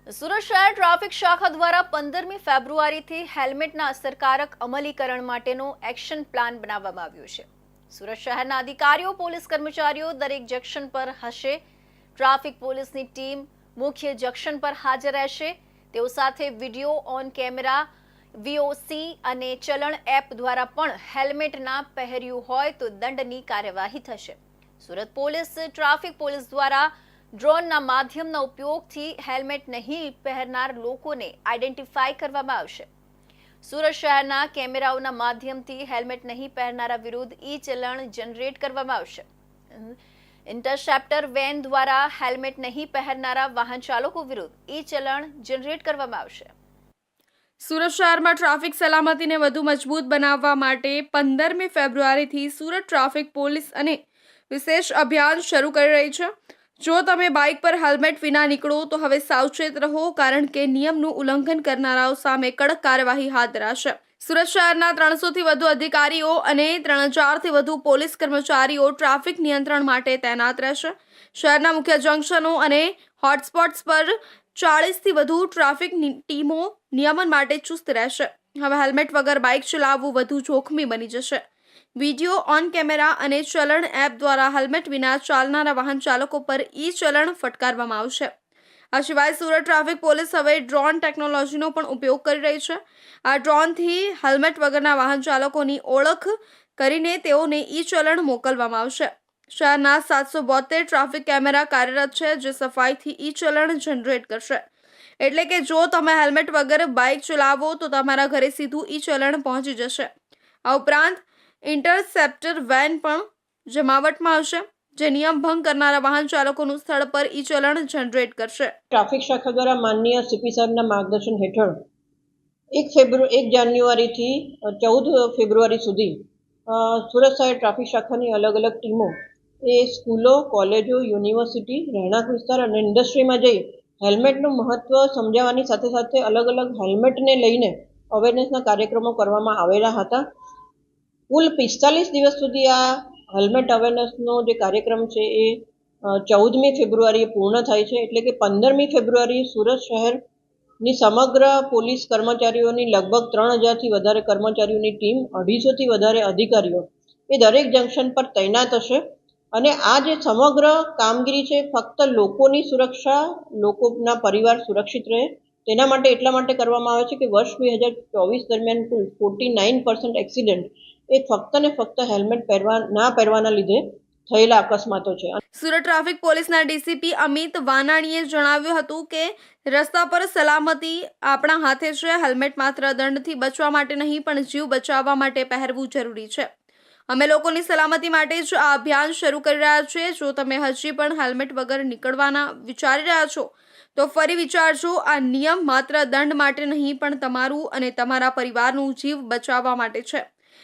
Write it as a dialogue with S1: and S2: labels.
S1: સુરત શહેર ટ્રાફિક શાખા દ્વારા 15મી ફેબ્રુઆરીથી હેલ્મેટના અસરકારક અમલીકરણ માટેનો એક્શન પ્લાન બનાવવામાં આવ્યો છે। સુરત શહેરના અધિકારીઓ, પોલીસ કર્મચારીઓ દરેક જંકશન પર હશે। ટ્રાફિક પોલીસની ટીમ મુખ્ય જંકશન પર હાજર રહેશે। તેઓ સાથે વિડીયો ઓન કેમેરા, VOC અને ચલણ એપ દ્વારા પણ હેલ્મેટ ના પહેર્યું હોય તો દંડની કાર્યવાહી થશે। સુરત પોલીસ, ટ્રાફિક પોલીસ દ્વારા ડ્રોનના માધ્યમના ઉપયોગથી હેલ્મેટ નહીં પહેરનાર લોકોને આઈડેન્ટિફાઈ કરવામાં આવશે। સુરત શહેરના કેમેરાઓના માધ્યમથી હેલ્મેટ નહીં પહેરનારા વિરુદ્ધ ઈ-ચલણ જનરેટ કરવામાં આવશે। ઇન્ટરસેપ્ટર વેન દ્વારા હેલ્મેટ નહીં પહેરનારા વાહન ચાલકો વિરુદ્ધ ઈ-ચલણ જનરેટ કરવામાં આવશે।
S2: સુરત શહેરમાં ટ્રાફિક સલામતીને વધુ મજબૂત બનાવવા માટે 15મી ફેબ્રુઆરીથી સુરત ટ્રાફિક પોલીસ અને વિશેષ અભિયાન શરૂ કરી રહી છે। જો તમે બાઇક પર હેલ્મેટ વિના નીકળો તો હવે સાવચેત રહો, કારણ કે નિયમનું ઉલ્લંઘન કરનારાઓ સામે કડક કાર્યવાહી હાથ ધરાશે। સુરત શહેરના 300થી વધુ અધિકારીઓ અને 3000થી વધુ પોલીસ કર્મચારીઓ ટ્રાફિક નિયંત્રણ માટે તૈનાત રહેશે। શહેરના મુખ્ય જંકશનો અને હોટસ્પોટ્સ પર 40થી વધુ ટ્રાફિક ટીમો નિયમન માટે ચુસ્ત રહેશે। હવે હેલ્મેટ વગર બાઇક ચલાવવું વધુ જોખમી બની જશે। વિડીયો ઓન કેમેરા અને ચલણ એપ દ્વારા હેલ્મેટ વિના ચાલનારા વાહન ચાલકો પર ઈ-ચલણ ફટકારવામાં આવશે। આ સિવાય સુરત ટ્રાફિક પોલીસ હવે ડ્રોન ટેકનોલોજીનો પણ ઉપયોગ કરી રહી છે। આ ડ્રોનથી હેલ્મેટ વગરના વાહન ચાલકોની ઓળખ કરીને તેઓને ઈ-ચલણ મોકલવામાં આવશે। શહેરના 772 ટ્રાફિક કેમેરા કાર્યરત છે, જે સફાઈથી ઈ-ચલણ જનરેટ કરશે। એટલે કે જો તમે હેલ્મેટ વગર બાઇક ચલાવો તો તમારા ઘરે સીધું ઈ-ચલણ પહોંચી જશે। આ ઉપરાંત ઇન્ટરસેપ્ટર વેન પણ જમાવટમાં આવશે, જે નિયમ ભંગ કરનારા વાહન ચાલકોનું સ્થળ પર ઈ-ચલણ જનરેટ કરશે।
S3: ટ્રાફિક શાખા દ્વારા માનનીય સીપી સાહેબના માર્ગદર્શન હેઠળ 1 જાન્યુઆરીથી 14 ફેબ્રુઆરી સુધી સુરત શહેર ટ્રાફિક શાખાની અલગ અલગ ટીમો એ સ્કૂલો, કોલેજો, યુનિવર્સિટી, રહેણાંક વિસ્તાર અને ઇન્ડસ્ટ્રીમાં જઈ હેલ્મેટનું મહત્ત્વ સમજાવવાની સાથે સાથે અલગ અલગ હેલ્મેટને લઈને અવેરનેસના કાર્યક્રમો કરવામાં આવેલા હતા। કુલ 45 દિવસ સુધી આ હેલ્મેટ અવેરનેસનો જે કાર્યક્રમ છે એ 14મી ફેબ્રુઆરીએ પૂર્ણ થાય છે। એટલે કે 15મી ફેબ્રુઆરી સુરત શહેરની સમગ્ર પોલીસ કર્મચારીઓની લગભગ 3000થી વધારે કર્મચારીઓની ટીમ, 250થી વધારે અધિકારીઓ એ દરેક જંકશન પર તૈનાત હશે। અને આ જે સમગ્ર કામગીરી છે ફક્ત લોકોની સુરક્ષા, લોકોના પરિવાર સુરક્ષિત રહે તેના માટે એટલા માટે કરવામાં આવે છે કે વર્ષ 2024 દરમિયાન કુલ 49% એક્સિડન્ટ એ ફક્ત ને ફક્ત હેલ્મેટ ના પહેરવાના લીધે થયેલા અકસ્માતો છે।
S2: સુરત ટ્રાફિક પોલીસના ડીસીપી અમિત વાનાણીએ જણાવ્યું હતું કે રસ્તા પર સલામતી આપણા હાથે છે। હેલ્મેટ માત્ર દંડથી બચવા માટે નહીં, પણ જીવ બચાવવા માટે પહેરવું જરૂરી છે। અમે લોકોની સલામતી માટે જ આ અભિયાન શરૂ કરી રહ્યા છીએ। જો તમે હજી પણ હેલ્મેટ વગર નીકળવાના વિચારી રહ્યા છો તો ફરી વિચારજો। આ નિયમ માત્ર દંડ માટે નહીં, પણ તમારું અને તમારા પરિવારનું જીવ બચાવવા માટે છે।